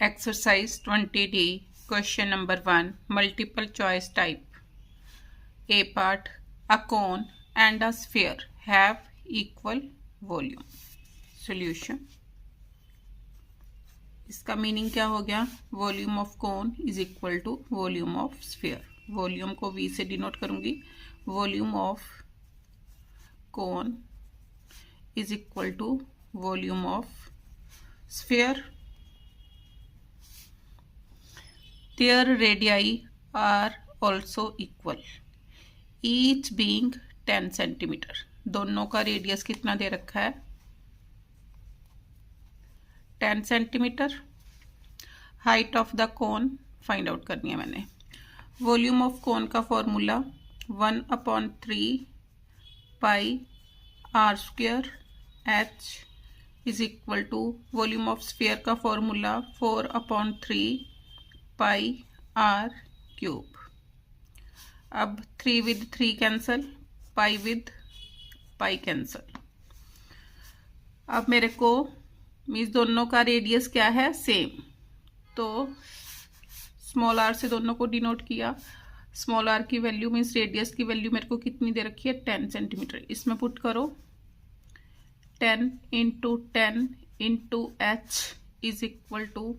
Exercise 20D, question number 1, multiple choice type. A part, a cone and a sphere have equal volume. Solution. इसका meaning क्या हो गया? Volume of cone is equal to volume of sphere. Volume को V से denote करूंगी. Volume of cone is equal to volume of sphere. Their radii are also equal, each being 10 centimetre. दोनों का radius कितना दे रखा है? 10 centimetre. Height of the cone find out करनी है मैंने. वॉल्यूम ऑफ कोन का formula 1/3 pi are square h is equal to volume of sphere का फॉर्मूला 4/3 पाई आर क्यूब. अब 3 with 3 cancel, pi with pi cancel. अब मेरे को means दोनों का रेडियस क्या है? सेम. तो स्मॉल आर से दोनों को डिनोट किया. स्मॉल आर की वैल्यू मीन्स रेडियस की वैल्यू मेरे को कितनी दे रखी है? 10 सेंटीमीटर. इसमें पुट करो 10 into 10 into h is equal to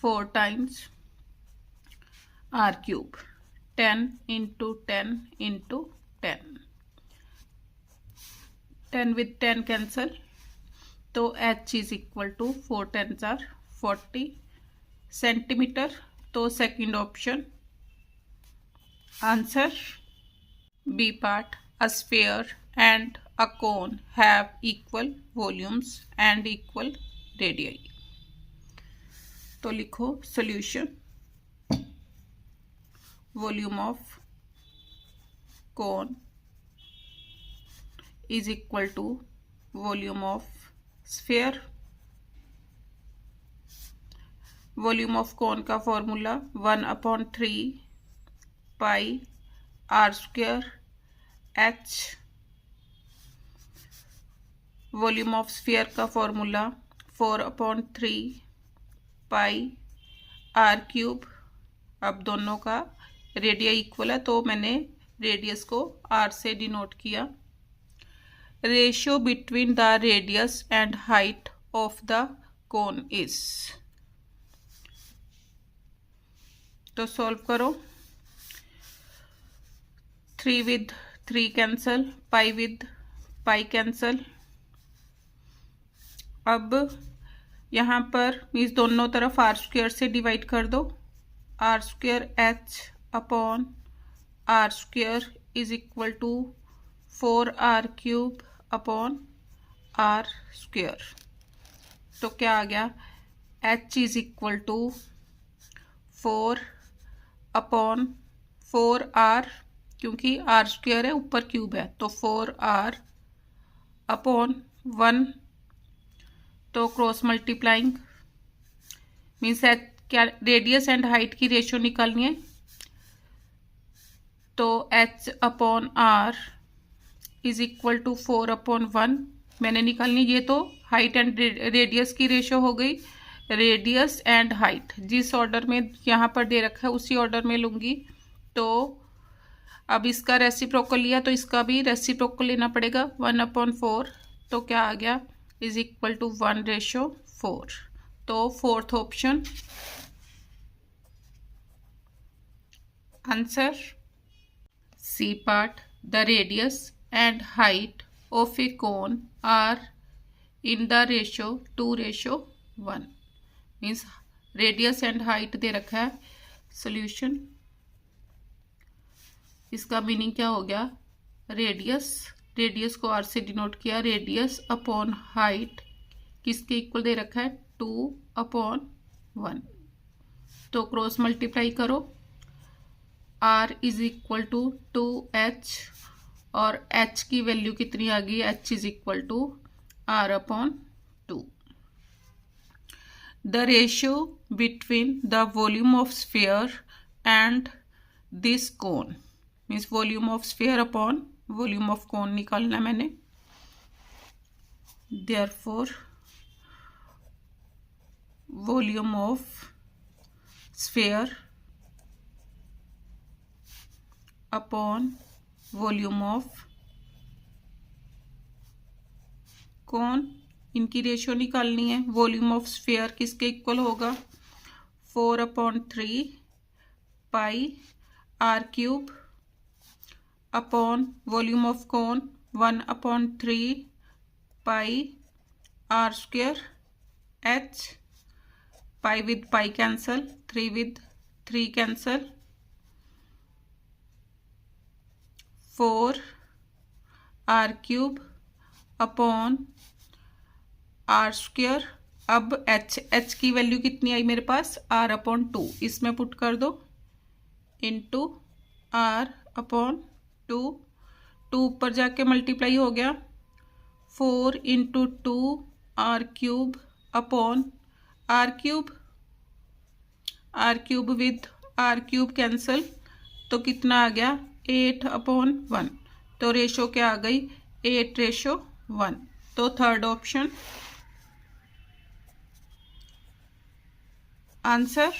4 times r cube. 10 into 10 into 10. 10 with 10 cancel. तो h is equal to 4 10s are 40 centimetre. तो second option answer. B part, a sphere and a cone have equal volumes and equal radii. तो लिखो solution. Volume of cone is equal to volume of sphere. Volume of cone का formula 1/3 pi are square h. Volume of sphere का formula 4/3 pi are cube. अब दोनों का radius equal है तो मैंने रेडियस को आर से डिनोट किया. Ratio between the radius and height of the cone is. तो सॉल्व करो. 3 with 3 cancel, pi with pi cancel. अब यहाँ पर मीन्स दोनों तरफ आर स्क्वायर से डिवाइड कर दो. R square h upon r square is equal to 4r cube upon r square. तो क्या आ गया? h is equal to 4 upon 4r, क्योंकि आर स्क्वायर है ऊपर क्यूब है तो 4r अपॉन 1. तो क्रॉस मल्टीप्लाइंग मीन्स क्या रेडियस एंड हाइट की रेशियो निकालनी है. तो h upon r is equal to 4/1 मैंने निकालनी. ये तो हाइट एंड रेडियस की रेशियो हो गई. रेडियस एंड हाइट जिस ऑर्डर में यहाँ पर दे रखा है उसी ऑर्डर में लूँगी. तो अब इसका रेसिप्रोकल लिया तो इसका भी रेसिप्रोकल लेना पड़ेगा. 1/4 तो क्या आ गया? Is equal to 1/4. तो fourth option answer. C part, the radius and height of a cone are in the ratio 2:1. Means radius and height दे रखा है. सॉल्यूशन. इसका मीनिंग क्या हो गया? रेडियस को आर से डिनोट किया. रेडियस अपॉन हाइट किसके इक्वल दे रखा है? 2/1. तो क्रॉस मल्टीप्लाई करो. R is equal to 2h और h की वैल्यू कितनी आ गई? h is equal to r/2. The ratio between the volume of sphere and this cone means volume of sphere upon volume of cone निकालना मैंने. Therefore volume of sphere upon volume of cone, इनकी ratio निकालनी है। Volume of sphere किसके equal होगा? 4/3 pi are cube upon volume of cone 1/3 pi are square h. Pi with pi cancel, 3 with 3 cancel, 4 r cube upon r square. अब h की value कितनी आई मेरे पास? r/2, इसमें पुट कर दो इंटू r/2। 2 ऊपर जाके मल्टीप्लाई हो गया, 4 × 2 r cube upon r cube. R cube with r cube cancel, तो कितना आ गया? 8/1। तो रेशो क्या आ गई? 8:1। तो third option answer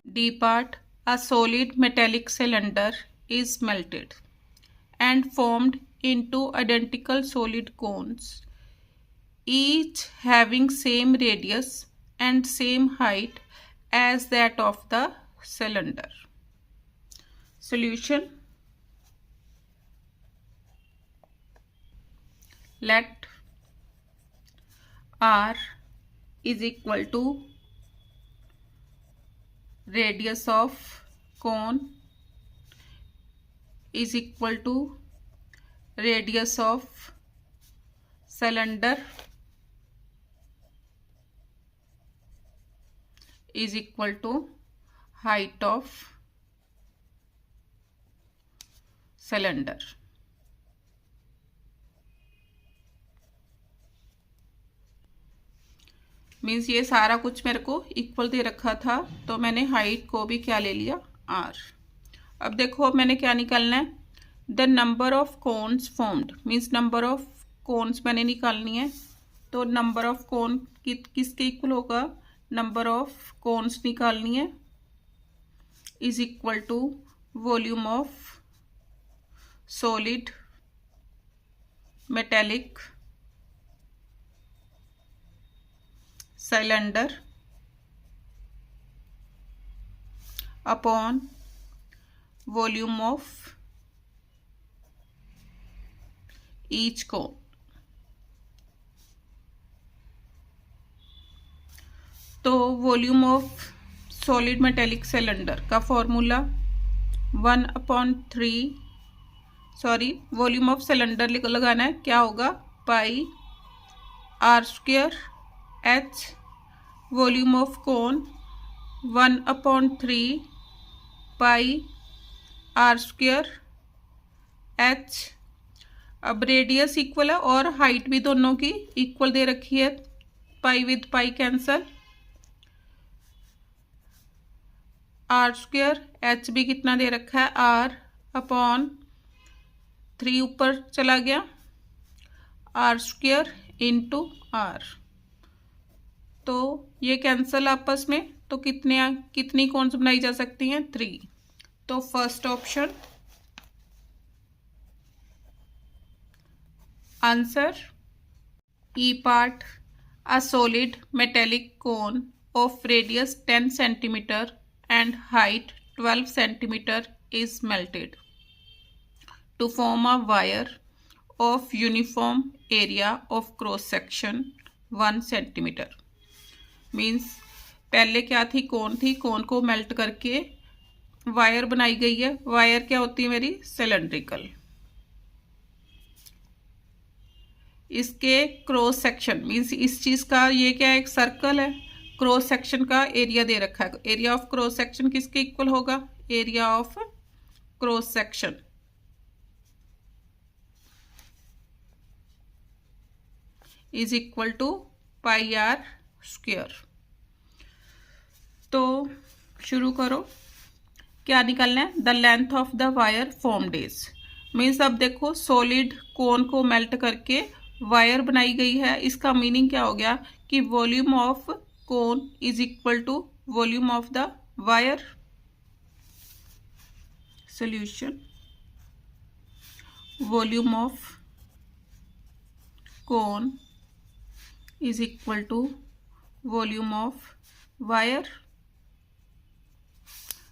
D part. A solid metallic cylinder is melted and formed into identical solid cones, each having same radius and same height as that of the cylinder. Solution: let R is equal to radius of cone is equal to radius of cylinder is equal to height of cylinder. Means ये सारा कुछ मेरे को equal दे रखा था, तो मैंने हाइट को भी क्या ले लिया? r। अब देखो अब मैंने क्या निकालना है? The number of cons formed, means number of cones मैंने निकालनी है। तो नंबर ऑफ कोन किसके इक्वल होगा? नंबर ऑफ कोन्स निकालनी है is equal to volume of solid metallic cylinder upon volume of each cone। तो volume of solid metallic cylinder का formula 1/3, sorry volume of cylinder लगाना है, क्या होगा? Pi are square h. Volume of cone 1/3 pi are square h. अब radius equal है और height भी दोनों की इक्वल दे रखी है, pi with pi cancel, r square h भी कितना दे रखा है? r/3 ऊपर चला गया, आर स्क्वायर इंटू आर। तो ये कैंसल आपस में, तो कितनी कौन्स बनाई जा सकती हैं? 3। तो first option answer E part. A solid metallic cone of radius 10 cm and height 12 cm is melted to form a wire of uniform area of cross section 1 cm। Means पहले क्या थी? कोन थी, कोन को मेल्ट करके वायर बनाई गई है। Wire क्या होती है मेरी? सिलेंड्रिकल। इसके क्रॉस सेक्शन मीन्स इस चीज का ये क्या है? एक सर्कल है। क्रॉस सेक्शन का एरिया दे रखा है। एरिया ऑफ क्रॉस सेक्शन किसके इक्वल होगा? Area of cross section is equal to pi are square. तो शुरू करो, क्या निकालना है? The length of the wire formed is, means अब देखो सॉलिड कोन को मेल्ट करके वायर बनाई गई है। इसका मीनिंग क्या हो गया कि volume of cone is equal to volume of the wire. Solution: volume of cone is equal to volume of wire.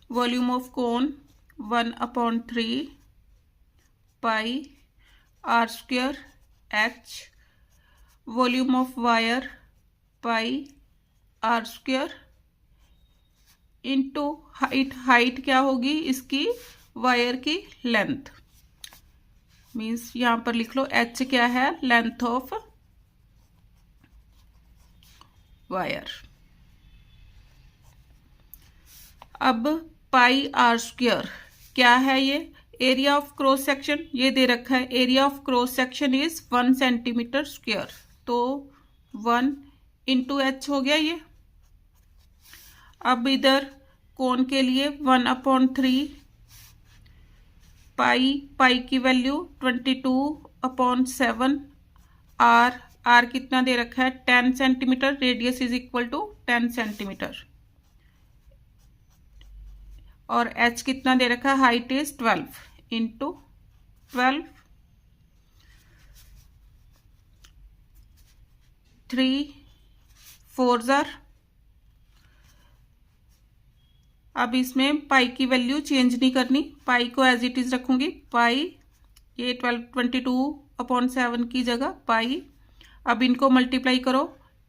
Volume of cone 1/3 pi r square h. Volume of wire pi r square into height. Height क्या होगी इसकी? Wire की length. Means यहां पर लिख लो h क्या है? Length of wire. अब पाई आर स्क्वायर क्या है? ये एरिया ऑफ क्रॉस सेक्शन ये दे रखा है. Area of cross section is 1 centimetre square. तो 1 इंटू एच हो गया ये. अब इधर कोन के लिए 1/3 पाई की वैल्यू 22/7 आर कितना दे रखा है? 10 centimetre. Radius is equal to 10 centimetre. और h कितना दे रखा है? Height is 12 into 12. 3 4 जार. अब इसमें पाई की वैल्यू चेंज नहीं करनी. पाई को एज इट इज रखूंगी. पाई ये 22/7 की जगह पाई. अब इनको मल्टीप्लाई करो.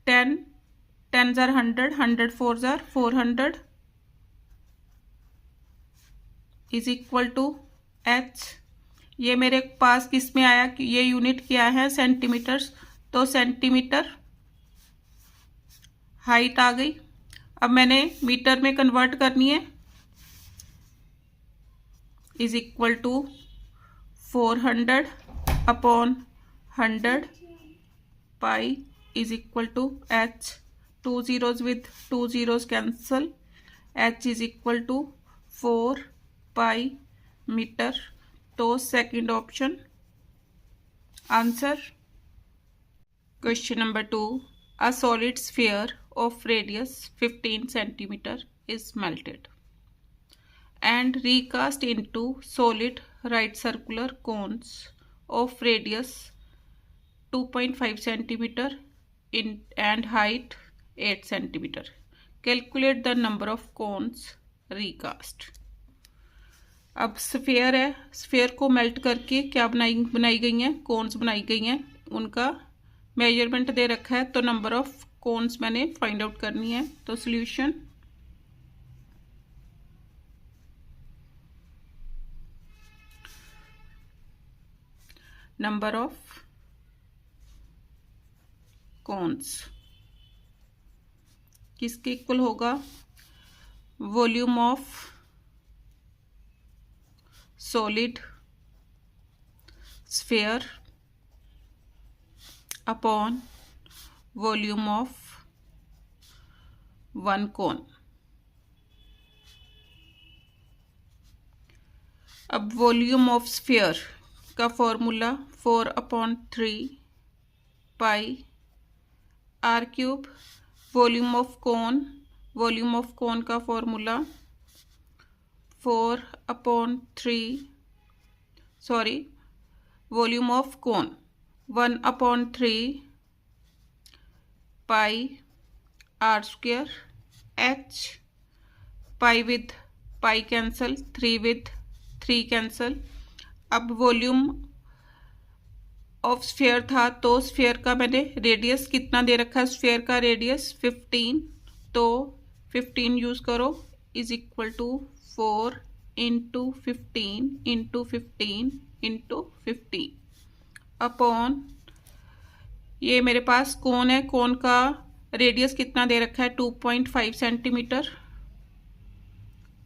10 जार 100. 100 4 जार 400 इज इक्वल टू h. ये मेरे पास किस में आया? कि ये यूनिट क्या है? सेंटीमीटर्स. तो सेंटीमीटर हाइट आ गई. अब मैंने मीटर में कन्वर्ट करनी है. Is equal to 400/100 pi is equal to h. 2 zeros with 2 zeros cancel. h is equal to 4 pi meter. तो second option answer. Question number 2. A solid sphere of radius 15 centimeter is melted and recast into solid right circular cones of radius 2.5 centimeter and height 8 centimeter. Calculate the number of cones recast. अब sphere है. Sphere को melt करके क्या बनाई गई हैं? Cons बनाई गई हैं. उनका मेजरमेंट दे रखा है. तो नंबर ऑफ कोन्स मैंने फाइंड आउट करनी है. तो सॉल्यूशन नंबर ऑफ कोन्स किसके इक्वल होगा? Volume of solid sphere upon volume of one cone. अब वॉल्यूम ऑफ स्फीयर का formula 4/3 pi are cube. Volume of cone का formula 4/3 volume of cone 1/3 pi are square h. Pi with pi cancel. 3 with 3 cancel. अब volume of sphere था तो sphere का मैंने radius कितना दे रखा है? स्फीयर का रेडियस 15. तो 15 यूज करो is equal to 4 into 15 into 15 into 15 upon ये मेरे पास कोन है. कोन का रेडियस कितना दे रखा है? 2.5 सेंटीमीटर.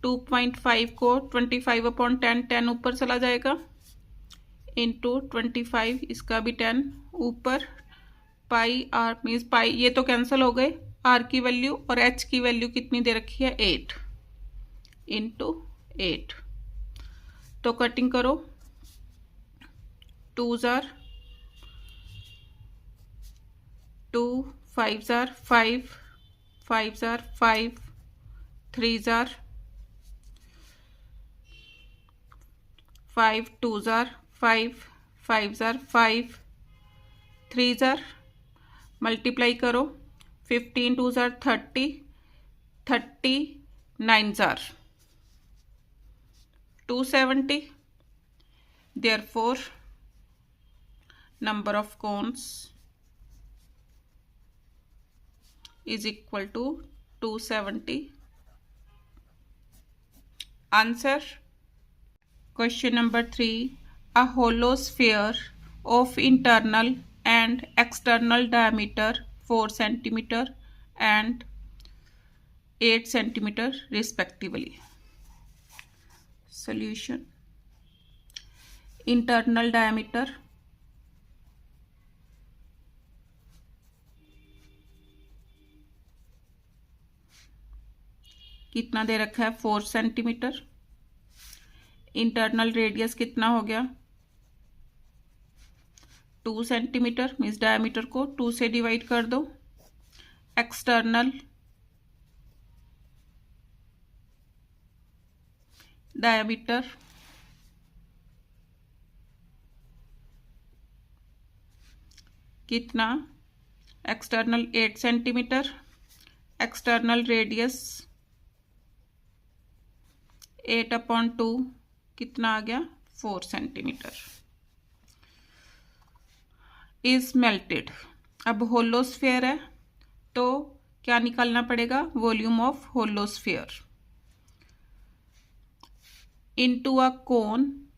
2.5 को 25/10 10 ऊपर चला जाएगा इंटू 25. इसका भी 10 ऊपर. पाई आर मीन्स पाई ये तो कैंसिल हो गए. आर की वैल्यू और एच की वैल्यू कितनी दे रखी है? 8 इंटू 8. तो कटिंग करो. 2 जार 2 5 जार 5 5s are 5, 3s are 5, 2s are 5, 5s are 5, 3s are multiply करो 15 2s are 30, 30 9s are 270. Therefore, number of cones is equal to 270. Answer. Question number 3. A hollow sphere of internal and external diameter 4 cm and 8 cm respectively. Solution. Internal diameter कितना दे रखा है 4 centimetre. Internal radius कितना हो गया 2 centimetre, means diameter को 2 से divide कर दो। एक्सटर्नल डायमीटर कितना एक्सटर्नल 8 सेंटीमीटर, एक्सटर्नल रेडियस 8/2 कितना आ गया 4 सेंटीमीटर इज मेल्टेड। अब होलो स्फीयर है तो क्या निकालना पड़ेगा volume of hollow sphere into a cone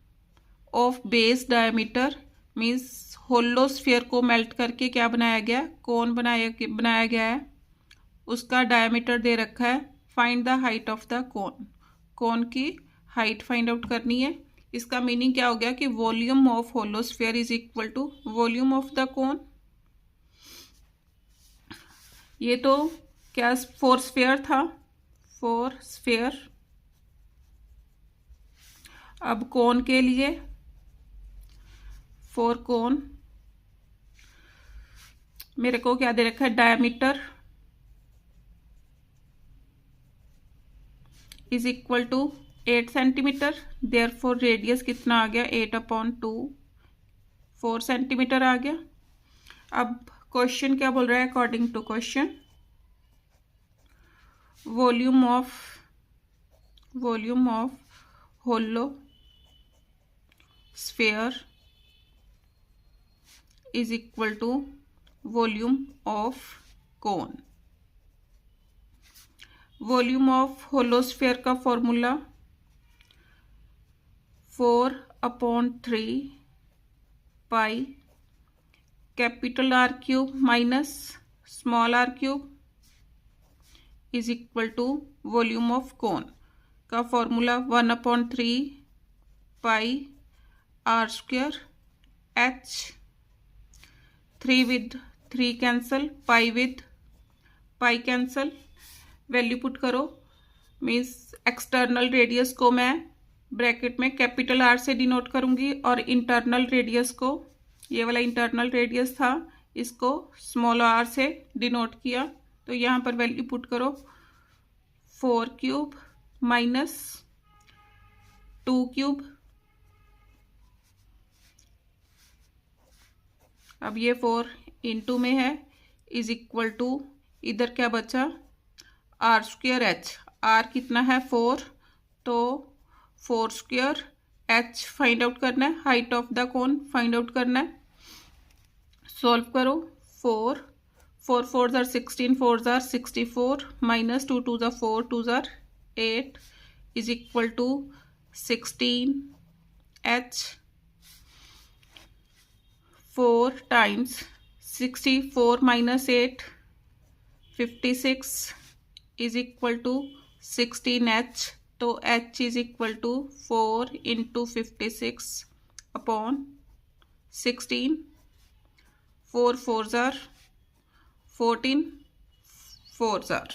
of base diameter, means hollow sphere को मेल्ट करके क्या बनाया गया कोन बनाया गया है, उसका डायमीटर दे रखा है। Find the height of the cone, cone की हाइट फाइंड आउट करनी है। इसका मीनिंग क्या हो गया कि volume of hollow sphere is equal to volume of the cone. ये तो क्या 4 स्फीयर था 4 स्फीयर। अब कोन के लिए 4 कोन मेरे को क्या दे रखा है diameter is equal to 8 centimetre. Therefore radius कितना आ गया 8/2 4 सेंटीमीटर आ गया। अब क्वेश्चन क्या बोल रहा है according to question volume of hollow sphere is equal to volume of cone. Volume of hollow sphere का formula 4/3 pi capital R cube minus small r cube is equal to volume of cone का formula 1/3 pi r² h 3 with 3 cancel, pi with pi cancel, value put करो। Means external radius को मैं bracket में capital R से denote करूंगी और internal radius को, ये वाला इंटरनल रेडियस था, इसको स्मॉल r से डिनोट किया। तो यहाँ पर वैल्यू पुट करो 4 क्यूब माइनस 2 क्यूब। अब ये 4 इंटू में है इज इक्वल टू इधर क्या बचा r² h। r कितना है 4 तो 4² h फाइंड आउट करना है, height of the cone find out करना है। सॉल्व करो 4 4 4s are 16 4s are 64 minus 2 2s are 4 2s are 8 is equal to 16 h 4 times 64 minus 8 56 is equal to 16h। तो h is equal to 4 into 56/16। 4 4s are 14 4s are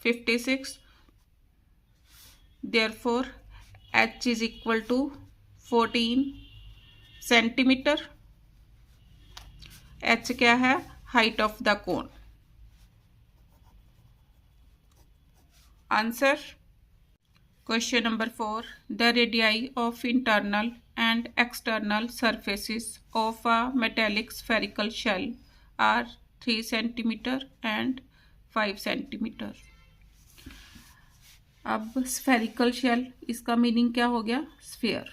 56। therefore h is equal to 14 centimetre. h क्या है height of the cone. Answer question number 4 the radii of internal and external surfaces of a metallic spherical shell are 3 centimeter and 5 centimeter. अब spherical shell इसका meaning क्या हो गया? Sphere.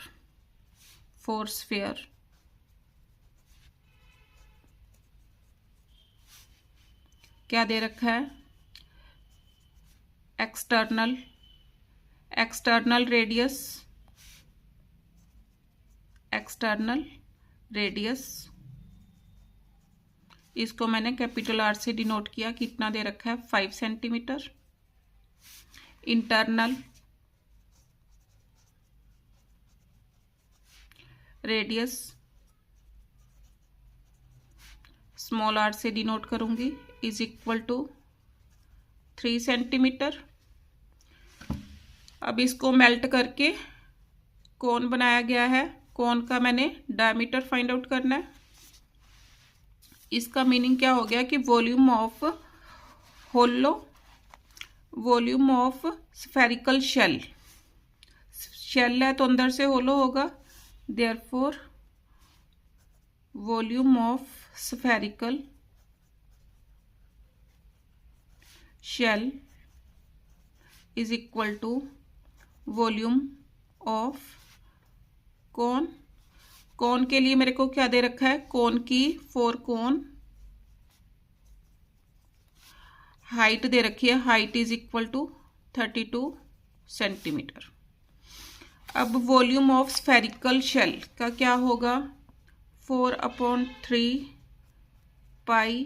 4 sphere. क्या दे रखा है? एक्सटर्नल रेडियस इसको मैंने कैपिटल आर से डिनोट किया. कितना दे रखा है? 5 centimetre. Internal radius small r से डिनोट करूंगी इज इक्वल टू 3 सेंटीमीटर. अब इसको मेल्ट करके कोन बनाया गया है. कोन का मैंने डायमीटर फाइंड आउट करना है. इसका मीनिंग क्या हो गया कि वॉल्यूम ऑफ स्फेरिकल शेल है तो अंदर से होलो होगा. Therefore volume of spherical shell is equal to volume of cone के लिए मेरे को क्या दे रखा है? कोन की 4 कोन हाइट दे रखी है. Height is equal to 32 centimetre. अब वॉल्यूम ऑफ स्फेरिकल शेल का क्या होगा? 4/3 pi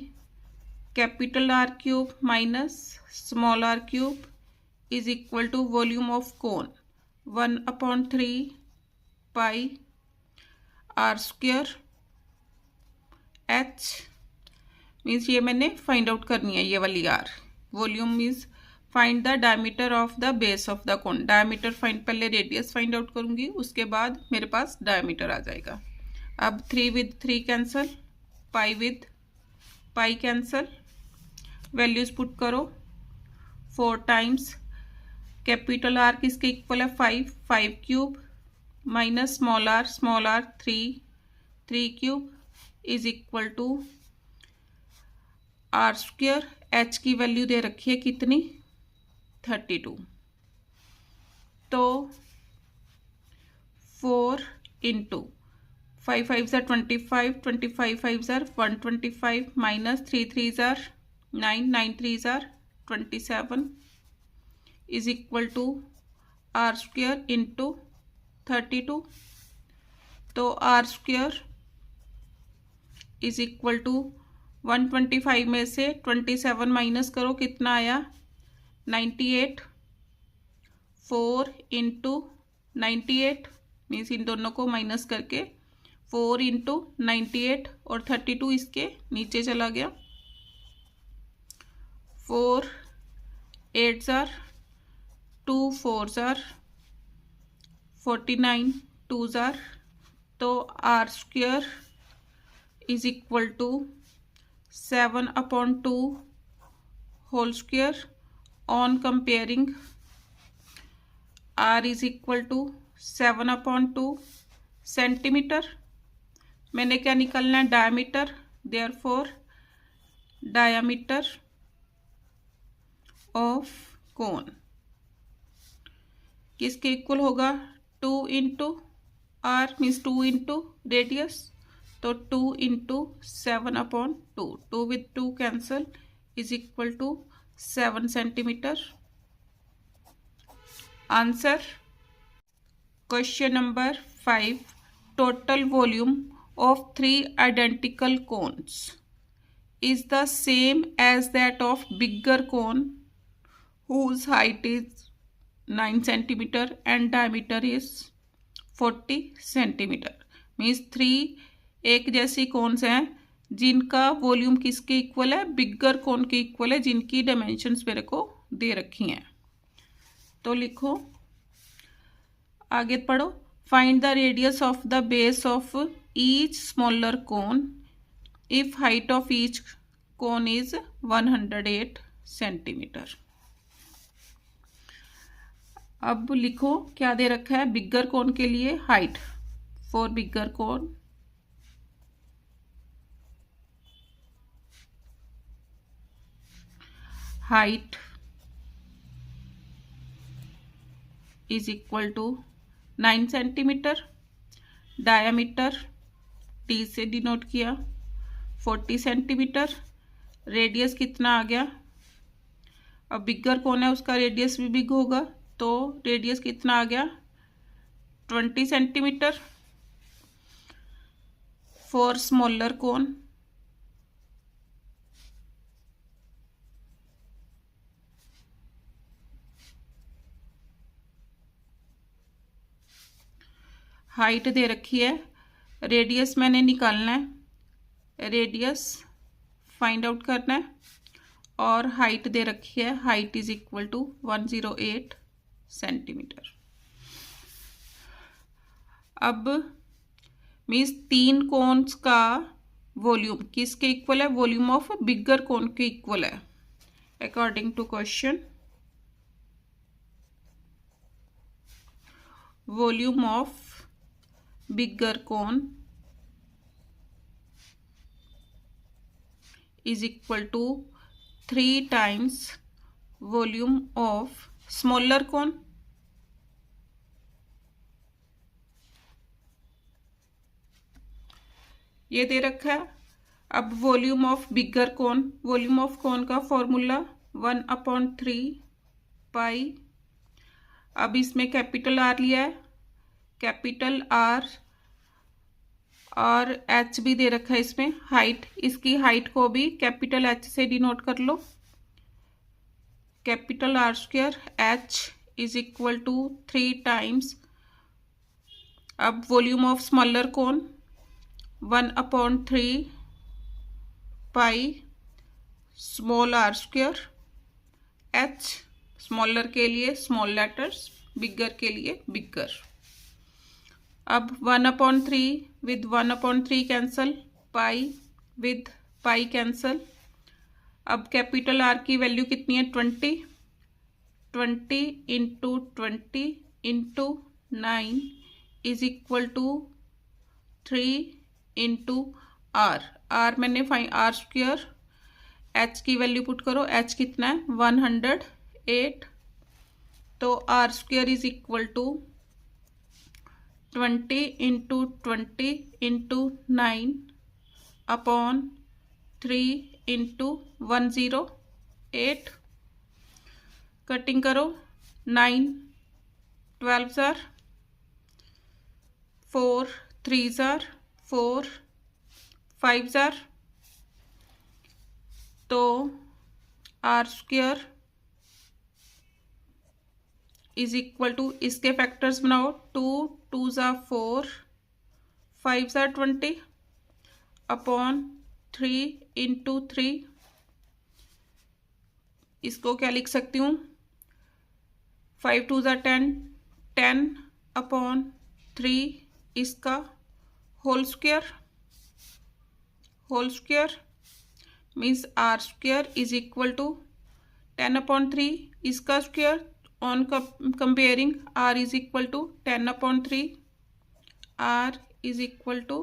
capital r cube minus small r cube is equal to volume of cone 1/3 pi are square h. Means ये मैंने फाइंड आउट करनी है ये वाली r. Volume means find the diameter of the base of the cone. Diameter find पहले radius find out करूंगी उसके बाद मेरे पास डायमीटर आ जाएगा. अब 3 with 3 cancel. Pi with pi cancel. Values put करो. 4 टाइम्स कैपिटल आर किसके इक्वल है? 5 cube minus small r 3 cube is equal to r square. H की वैल्यू दे रखी है कितनी? 32. तो 4 into 5 5 25 25 5 125 minus 3 3 9 9 3 27 is equal to r square into 32. तो are square is equal to 125 में से 27 माइनस करो कितना आया? 98. 4 इंटू 98 मीन्स इन दोनों को माइनस करके 4 इंटू 98 और 32 इसके नीचे चला गया. 4 8 2 4 49 2 तो are square is equal to 7/2 whole square. On comparing are is equal to 7/2 centimetre. मैंने क्या निकालना है? Diameter. Therefore diameter of cone किसके इक्वल होगा? 2 into r means 2 into radius. तो 2 into 7/2 2 with 2 cancel is equal to 7 centimetre. Answer question number 5 total volume of 3 identical cones is the same as that of bigger cone whose height is 9 centimeter and diameter is 40 centimeter. Means 3 एक जैसी cons हैं जिनका volume किसके equal है? बिगर cone के equal है जिनकी dimensions मेरे को दे रखी हैं. तो लिखो आगे पढ़ो. Find the radius of the base of each smaller cone if height of each cone is 108 centimetre. अब लिखो क्या दे रखा है बिगर कोन के लिए height for bigger cone height is equal to 9 centimetre, diameter D से डिनोट किया 40 सेंटीमीटर, रेडियस कितना आ गया, अब बिगर कौन है उसका रेडियस भी बिग होगा तो रेडियस कितना आ गया 20 centimeter. For smaller cone height दे रखी है, रेडियस मैंने निकालना है, रेडियस फाइंड आउट करना है और हाइट दे रखी है, height is equal to 108 centimetre. अब मीन्स 3 कोन्स का वॉल्यूम किसके इक्वल है, वॉल्यूम ऑफ बिगर कोन के इक्वल है according to question. Volume of bigger cone is equal to 3 times volume of smaller cone। ये दे रखा है। अब volume of bigger cone, volume of cone का फॉर्मूला 1/3 पाई। अब इसमें कैपिटल आर लिया है, कैपिटल आर और एच भी दे रखा है इसमें। हाइट, इसकी हाइट को भी कैपिटल एच से डिनोट कर लो, capital r square h is equal to 3 times. अब volume of smaller cone 1/3 pi small r square h, smaller के लिए स्मॉल लेटर्स, बिगर के लिए बिगर। अब 1/3 with 1/3 cancel, pi with pi cancel. अब कैपिटल आर की वैल्यू कितनी है 20, 20 into 20 into 9 is equal to 3 into R. R मैंने आर स्क्वायर, एच की वैल्यू पुट करो, एच कितना है 108, तो are square is equal to 20 into 20 into 9 upon 3 into 108। Cutting करो, 9 12 जार, 4 3 जार 4, 5 जार, तो are square is equal to, इसके फैक्टर्स बनाओ, 2 2 ज़ा 4, 5 ज़ा 20 अपॉन 3 इंटू 3। इसको क्या लिख सकती हूँ, 5 2 ज़ा 10, 10 अपॉन 3 इसका whole square, whole square means R square is equal to 10/3 इसका square on comparing are is equal to 10/3, R is equal to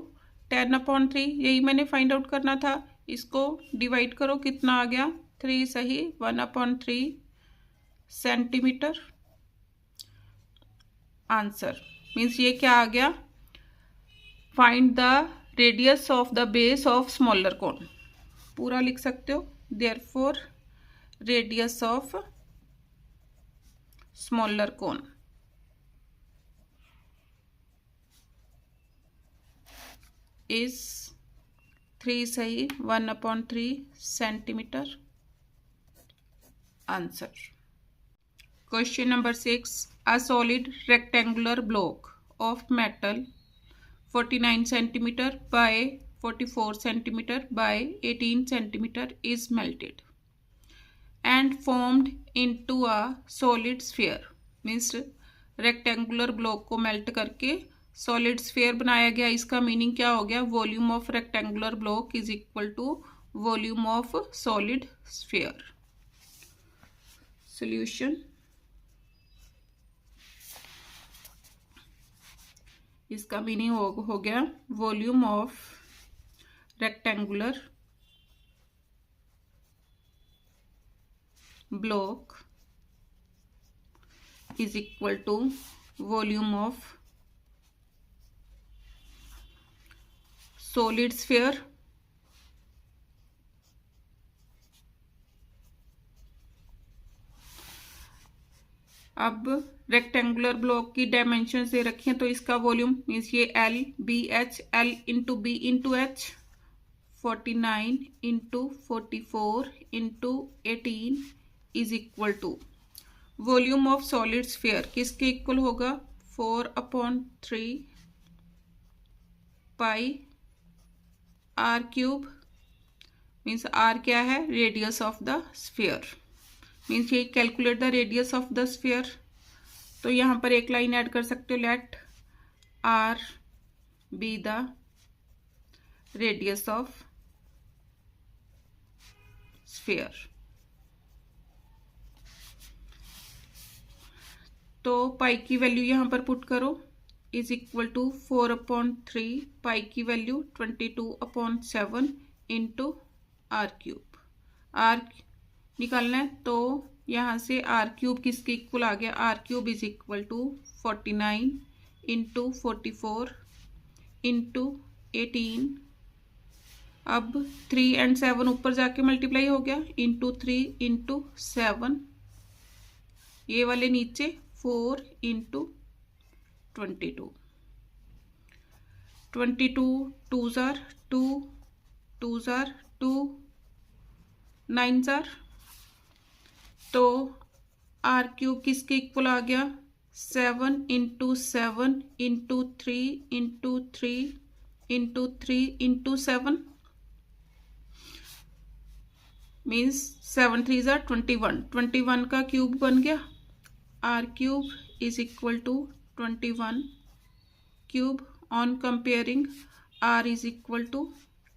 10/3। यही मैंने फाइंड आउट करना था। इसको डिवाइड करो, कितना आ गया 3 सही 1/3 सेंटीमीटर। आंसर मीन्स ये क्या आ गया, find the radius of the base of smaller cone. पूरा लिख सकते हो, therefore radius of smaller cone is 3 सही 1/3 centimeter. Answer question number 6, a solid rectangular block of metal 49 centimeter by 44 centimeter by 18 centimeter is melted and formed into a solid sphere। Means rectangular block को melt करके solid sphere बनाया गया। इसका meaning क्या हो गया, volume of rectangular block is equal to volume of solid sphere. Solution, इसका meaning हो गया volume of rectangular block is equal to volume of solid sphere अब रेक्टेंगुलर ब्लॉक की डायमेंशन से रखें तो इसका वॉल्यूम मीन्स ये L B H L into B into H 49 into 44 into 18 is equal to volume of solid sphere किसके equal होगा 4/3 pi are cube means R क्या है radius of the sphere means ये calculate the radius of the sphere तो यहाँ पर एक line add कर सकते हो let R be the radius of sphere तो पाई की वैल्यू यहाँ पर पुट करो इज इक्वल टू 4/3 पाई की value 22/7 into R cube R निकालना है तो यहाँ से आर क्यूब किसके इक्वल आ गया R cube is equal to 49 into 44 into 18 अब 3 और 7 ऊपर जाके मल्टीप्लाई हो गया इंटू 3 इंटू 7 ये वाले नीचे 4 इंटू 22 2 जार 2 जार 2 9 जार तो आर क्यूब किसके इक्वल आ गया 7 into 7 into 3 into 3 into 3 into 7 means 7 3 जार 21 का क्यूब बन गया R cube is equal to 21 cube on comparing are is equal to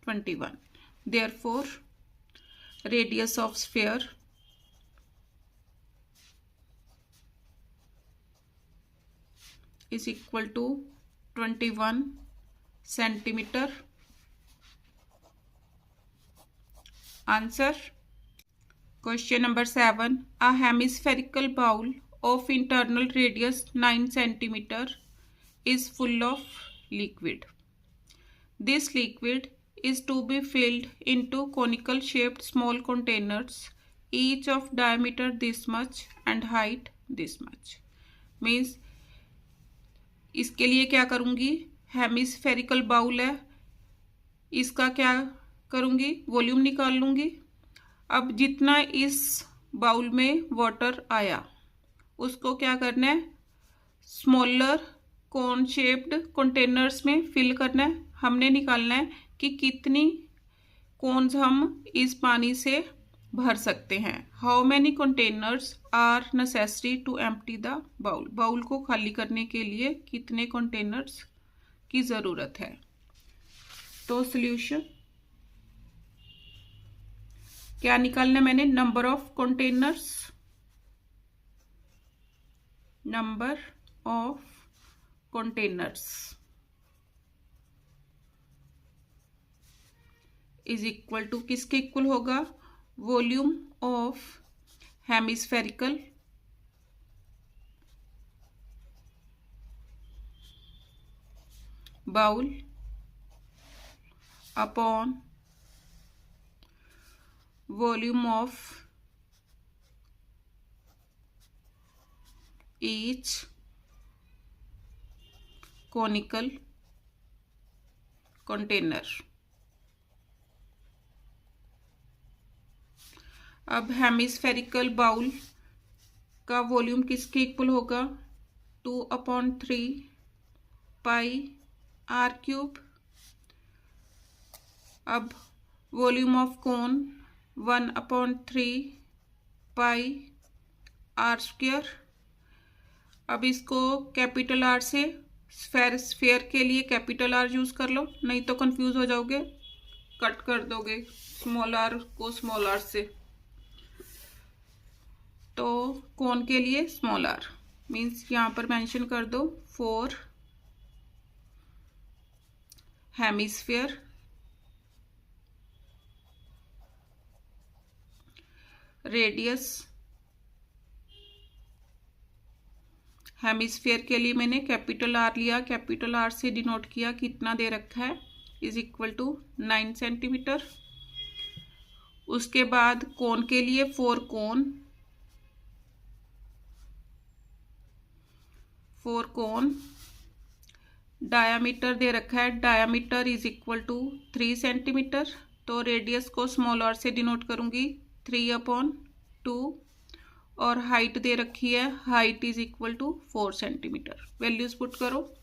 21 therefore radius of sphere is equal to 21 centimeter. Answer. Question number 7. A hemispherical bowl of internal radius 9 centimeter is full of liquid. This liquid is to be filled into conical shaped small containers, each of diameter this much and height this much. Means इसके लिए क्या करूँगी hemispherical bowl है इसका क्या करूँगी volume निकाल लूँगी अब जितना इस बाउल में वाटर आया उसको क्या करना है स्मॉलर कोन शेप्ड कंटेनर्स में फिल करना है हमने निकालना है कि कितनी कोन्स हम इस पानी से भर सकते हैं how many containers are necessary to empty the bowl bowl को खाली करने के लिए कितने कंटेनर्स की ज़रूरत है तो सॉल्यूशन क्या निकालना मैंने number of containers number of containers is equal to किसके इक्वल होगा volume of hemispherical bowl upon volume of each conical container अब हेमिस्फेरिकल बाउल का वॉल्यूम किसके इक्वल होगा 2/3 पाई आर क्यूब अब volume of cone 1/3 pi are square अब इसको capital R से स्फेयर के लिए कैपिटल आर यूज़ कर लो नहीं तो कंफ्यूज हो जाओगे कट कर दोगे स्मॉल आर को स्मॉल आर से तो कोन के लिए स्मॉल आर मीन्स यहाँ पर मेंशन कर दो 4 हेमिस्फीयर, रेडियस, हेमिस्फीयर के लिए मैंने कैपिटल आर लिया, कैपिटल आर से डिनोट किया, कितना दे रखा है, इज इक्वल टू 9 सेंटीमीटर। उसके बाद कोन के लिए 4 कोन, डायामीटर दे रखा है, diameter is equal to 3 centimeter. तो रेडियस को स्मॉल आर से डिनोट करूंगी 3/2, और हाइट दे रखी है, height is equal to 4 centimeter. Values put करो,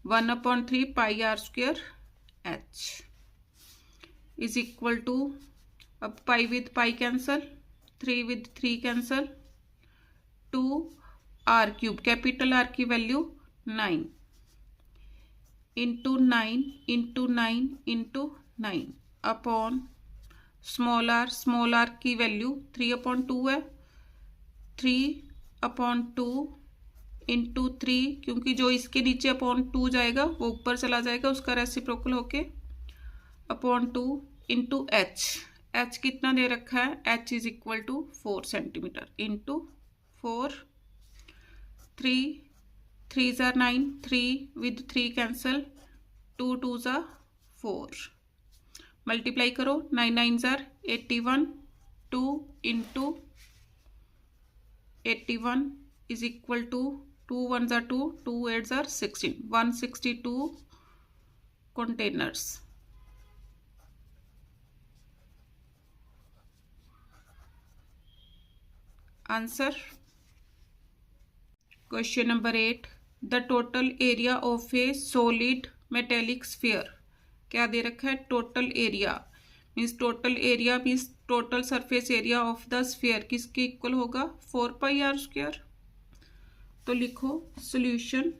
1/3 pi are square h is equal to, अब pi with pi cancel, 3 with 3 cancel, 2 r cube, capital are की value 9 into 9 upon small r की value 3/2 है, 3/2 into 3, क्योंकि जो इसके नीचे upon 2 जाएगा वो ऊपर चला जाएगा, उसका रेसिप्रोकल होके, अपॉन 2 इंटू एच कितना दे रखा है, H is equal to 4 centimetre into 4, 3 ज़ा 9, 3 विद 3 कैंसल, 2 2 ज़ा 4, मल्टीप्लाई करो, 9 9 ज़ा 81, 2 इंटू 81 इज इक्वल टू 2 1 ज़ा 2, 2 8 ज़ा 16, 162 containers. Answer question number 8, the total area of a solid metallic sphere, क्या दे रखा है, total area means total surface area of the sphere किसके इक्वल होगा, 4 पाई आर स्क्वायर। तो लिखो solution,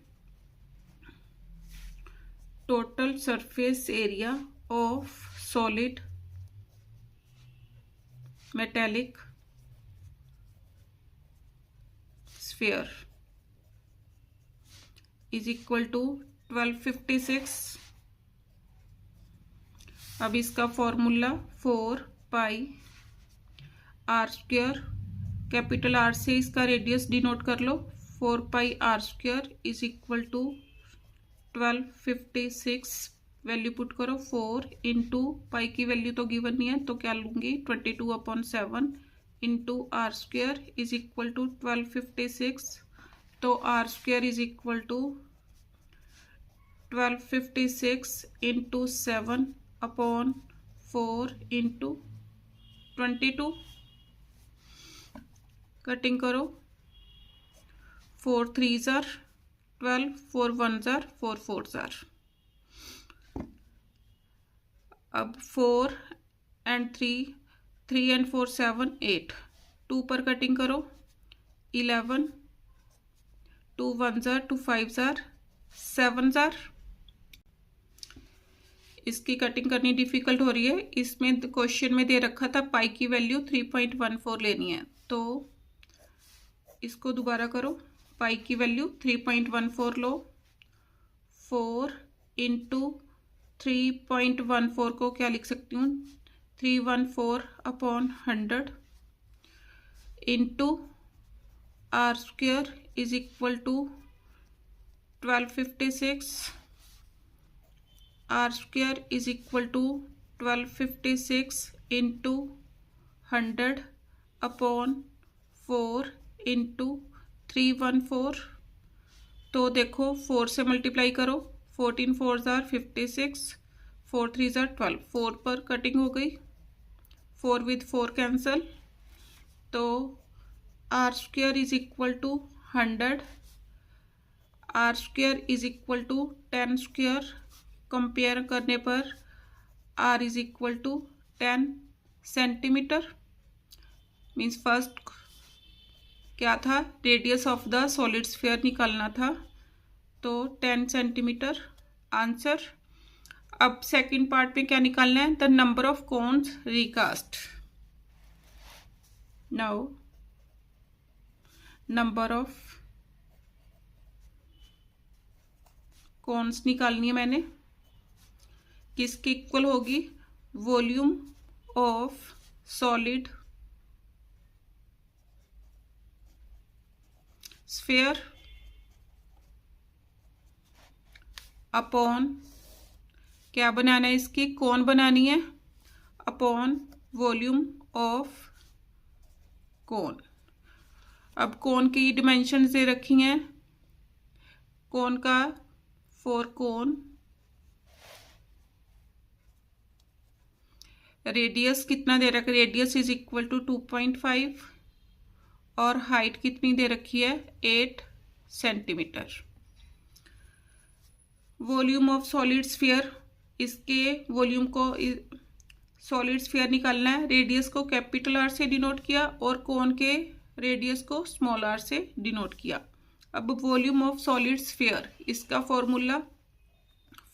total surface area of solid metallic sphere is equal to 1256। अब इसका formula 4 pi are square, capital R से इसका रेडियस डिनोट कर लो, 4 pi are square is equal to 1256, value put करो, 4 इंटू पाई की वैल्यू तो गिवन नहीं है तो क्या लूँगी, 22/7 into are square is equal to 1256, तो are square is equal to 1256 into 7 upon 4 into 22, cutting करो, 4 3 ज़ार 12, 4 1 ज़ार 4 4 ज़ार। अब 4 and 3 and 4 7 8, 2 पर कटिंग करो, 11, 2 1 ज़ार 2 5 ज़ार 7 ज़ार। इसकी कटिंग करनी डिफिकल्ट हो रही है, इसमें क्वेश्चन में दे रखा था पाई की वैल्यू 3.14 लेनी है, तो इसको दोबारा करो, पाई की वैल्यू 3.14 लो, 4 इंटू 3.14 को क्या लिख सकती हूँ, 314/100 into are square is equal to 1256, R square is equal to 1256 into 100/4 into 314। तो देखो 4 से मल्टीप्लाई करो, 14 4 ज़ार 56, 4 3 ज़ार 12, 4 पर कटिंग हो गई, 4 विद 4 कैंसल, तो are square is equal to 100, R square is equal to 10 square, compare करने पर r is equal to 10 centimetre. Means first क्या था, radius of the solid sphere निकालना था, तो 10 सेंटीमीटर आंसर। अब सेकंड पार्ट में क्या निकालना है, the number of cones recast. Now number of cones निकालनी है मैंने, किसके इक्वल होगी? Volume of solid sphere upon, क्या बनाना है इसकी? कौन बनानी है? अपॉन वॉल्यूम ऑफ कोन। अब कोन की डिमेंशंस दे रखी हैं। कोन का, फॉर कोन रेडियस कितना दे रखा है? रेडियस इज इक्वल टू 2.5 और हाइट कितनी दे रखी है? 8 centimetre. Volume of solid sphere, इसके वॉल्यूम को सॉलिड स्फीयर निकालना है। रेडियस को कैपिटल आर से डिनोट किया और कोन के रेडियस को स्मॉल आर से डिनोट किया। अब वॉल्यूम ऑफ सॉलिड स्फीयर, इसका formula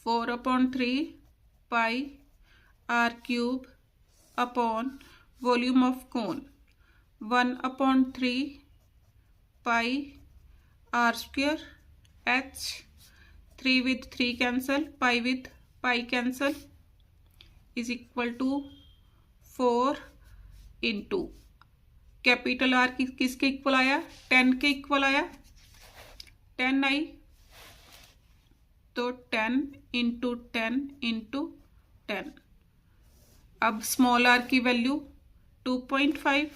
4/3 pi are cube upon volume of cone 1/3 pi are square H. 3 with 3 cancel, pi with pi cancel, is equal to 4 into capital are किसके equal आया? 10 के equal आया। 10 आई तो 10 into 10 into 10। अब small r की value 2.5।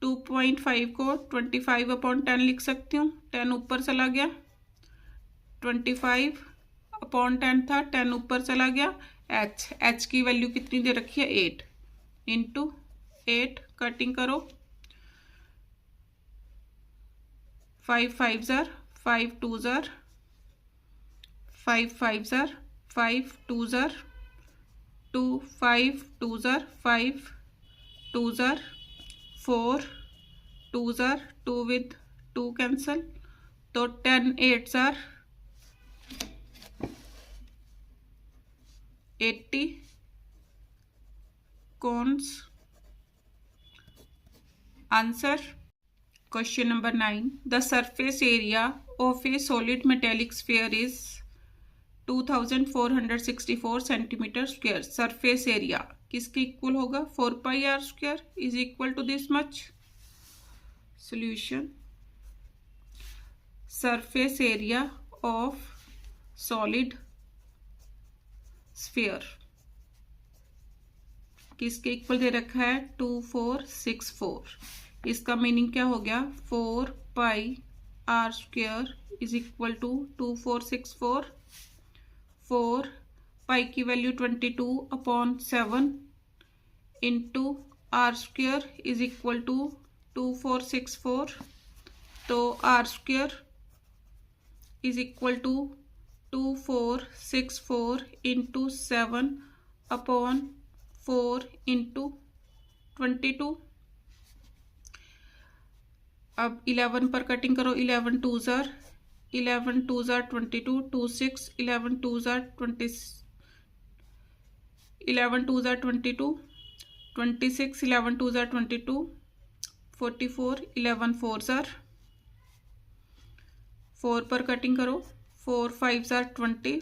2.5 को 25/10 लिख सकती हूँ। 10 ऊपर चला गया, 25/10 था, 10 ऊपर चला गया। एच की वैल्यू कितनी दे रखी है? 8 इंटू 8। कटिंग करो, 5 5 जार 5 2 जार 5 5 जार 5 2 जार 2 5 2 जार 5 2 जार 4 2 जार 2 विद 2 कैंसल, तो 10 8 जार 80 cones. Answer question number 9, the surface area of a solid metallic sphere is 2464 centimeter square. Surface area किसके इक्वल होगा? 4 pi are square is equal to this much. Solution, surface area of solid sphere किसके equal दे रखा है? 2464। इसका meaning क्या हो गया? 4 pi are square is equal to 2464। 4 pi की value 22/7 into are square is equal to 2464। तो are square is equal to 2464 into 7/4 into 22। अब 11 पर कटिंग करो, 11 2 जार 22 2 6 11 2 जार 20 11 2 जार 22 26 11 2 जार 22 44 11 4 जार 4 पर कटिंग करो, 4 5 जार 20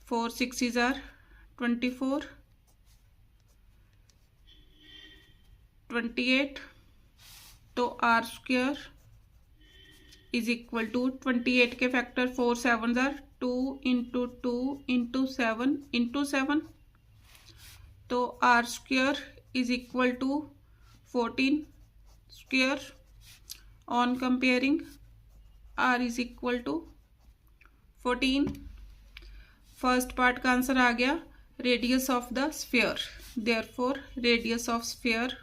4 6 जार 24 28। तो are square is equal to 28 के फैक्टर 4 7 जार 2 इंटू 2 इंटू 7 इंटू 7। तो are square is equal to 14 square. On comparing are is equal to 14। First part का आंसर आ गया radius of the sphere. Therefore radius of sphere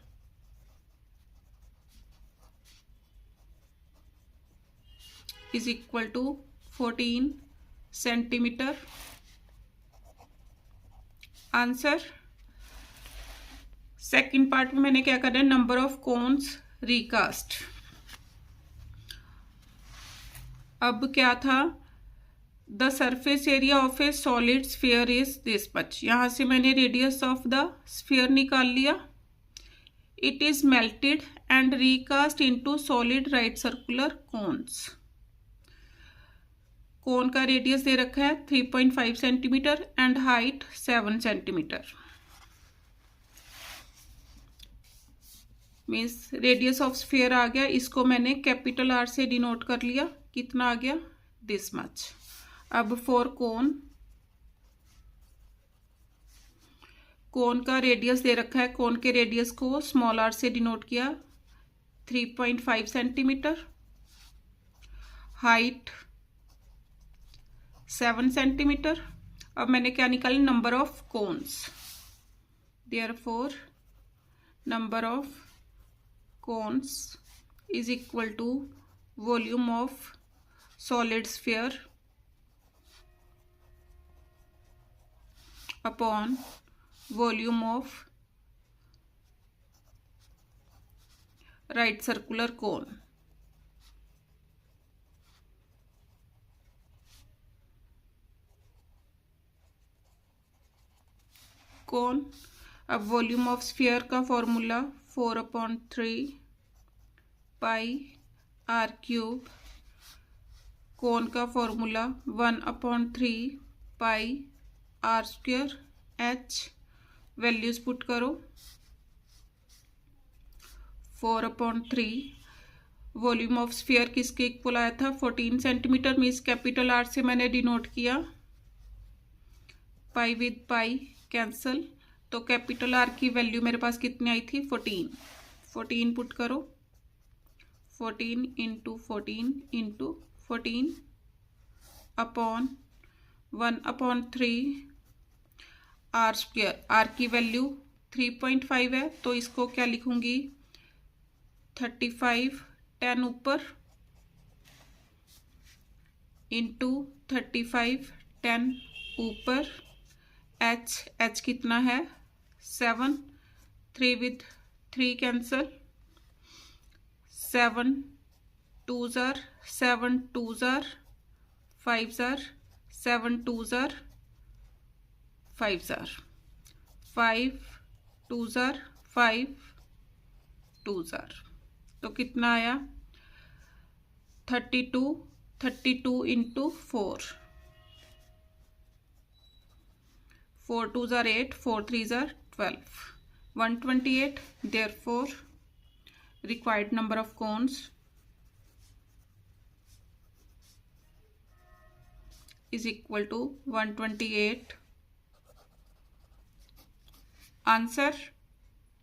is equal to 14 centimetre. Answer second part में मैंने क्या करना है? Number of cones recast. अब क्या था? The surface area of a solid sphere is this much. यहां से मैंने रेडियस ऑफ द स्फीयर निकाल लिया। It is melted and recast into solid right circular cones. Cone का रेडियस दे रखा है 3.5 centimeter and height 7 centimeter. Means radius of sphere आ गया, इसको मैंने कैपिटल आर से डिनोट कर लिया। कितना आ गया? This much. अब फॉर कोन, कोन का रेडियस दे रखा है, कोन के रेडियस को स्मॉल आर से डिनोट किया 3.5 सेंटीमीटर, हाइट 7 सेंटीमीटर। अब मैंने क्या निकाली? Number of cones. Therefore number of cones is equal to volume of solid sphere upon volume of right circular cone. Cone, अब वॉल्यूम ऑफ स्फीयर का formula 4/3 pi are cube, cone का formula 1/3 pi are square h. Values put करो। 4/3 volume of sphere किसके equal आया था? 14 centimetre. Means capital R से मैंने denote किया, पाई विद पाई कैंसल, तो कैपिटल आर की वैल्यू मेरे पास कितनी आई थी? 14। 14 पुट करो। 14 into 14 into 14 upon 1/3 R square. R की वैल्यू 3.5 है, तो इसको क्या लिखूंगी? 35 10 ऊपर इंटू 35 10 ऊपर, एच कितना है? 7। 3 with 3 cancel, 7 2s are 7 2s are 5s are 7 2s are 5s are 5 2s are 5 2s are, तो कितना आया? 32 32 into 4, 4 2s are 8, 4 3s are 12, 128। Therefore required number of cones is equal to 128। Answer